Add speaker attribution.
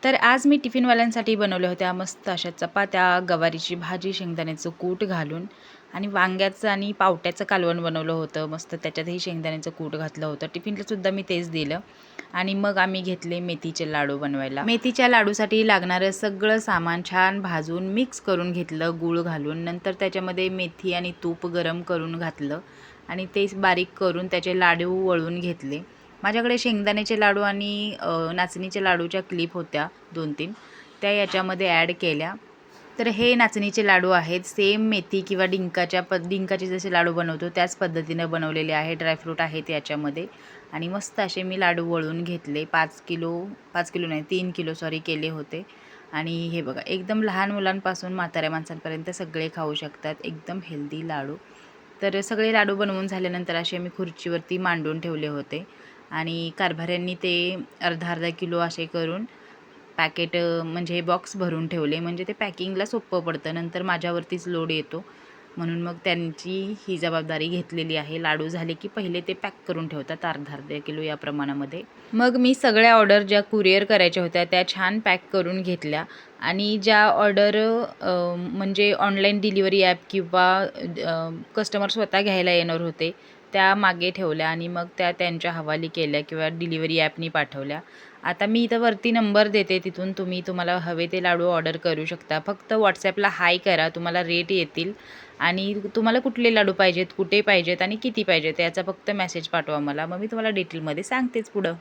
Speaker 1: तर आज मी टिफिनवाल्यांसाठी बनवल्या होत्या मस्त अशा चपात्या, गवारीची भाजी, शेंगदाण्याचं कूट घालून आणि वांग्याचं आणि पावट्याचं कालवण बनवलं होतं. मस्त त्याच्यातही शेंगदाण्याचं कूट घातलं होतं. टिफिनलासुद्धा मी तेच दिलं आणि मग आम्ही घेतले मेथीचे लाडू बनवायला. मेथीच्या लाडूसाठी लागणारं सगळं सामान छान भाजून मिक्स करून घेतलं गूळ घालून. नंतर त्याच्यामध्ये मेथी आणि तूप गरम करून घातलं आणि ते बारीक करून त्याचे लाडू वळून घेतले. माझ्याकडे शेंगदाण्याचे लाडू आणि नाचणीच्या लाडूच्या क्लिप होत्या 2-3 त्या याच्यामध्ये ॲड केल्या. तर हे नाचणीचे लाडू आहेत. सेम मेथी किंवा डिंकाचे जसे लाडू बनवतो त्याच पद्धतीने बनवलेले आहे. ड्रायफ्रूट आहेत याच्यामध्ये आणि मस्त असे मी लाडू वळून घेतले. 5 किलो नाही 3 किलो केले होते. आणि हे बघा एकदम लहान मुलांपासून म्हाताऱ्या माणसांपर्यंत सगळे खाऊ शकतात. एकदम हेल्दी लाडू. तर सगळे लाडू बनवून झाल्यानंतर असे मी खुर्चीवरती मांडून ठेवले होते आणि कारभाऱ्यांनी ते अर्धा किलो असे करून पॅकेट म्हणजे बॉक्स भरून ठेवले. म्हणजे ते पॅकिंगला सोपं पडतं. नंतर माझ्यावरतीच लोड येतो म्हणून मग त्यांची ही जबाबदारी घेतलेली आहे. लाडू झाले की पहिले ते पॅक करून ठेवतात अर्धा किलो या प्रमाणामध्ये. मग मी सगळ्या ऑर्डर ज्या कुरिअर करायच्या होत्या त्या छान पॅक करून घेतल्या आणि ज्या ऑर्डर म्हणजे ऑनलाईन डिलिव्हरी ॲप किंवा कस्टमर स्वतः घ्यायला येणार होते त्या मागे ठेवल्या आणि मग त्या त्यांच्या हवाली केल्या किंवा डिलिव्हरी ॲपनी पाठवल्या. आता मी इथं वरती नंबर देते, तिथून तुम्हाला हवे ते लाडू ऑर्डर करू शकता. फक्त WhatsAppला हाय करा, तुम्हाला रेट येतील आणि तुम्हाला कुठले लाडू पाहिजेत, कुठे पाहिजेत आणि किती पाहिजेत याचा फक्त मेसेज पाठवा मला. मग मी तुम्हाला डिटेलमध्ये सांगतेच पुढं.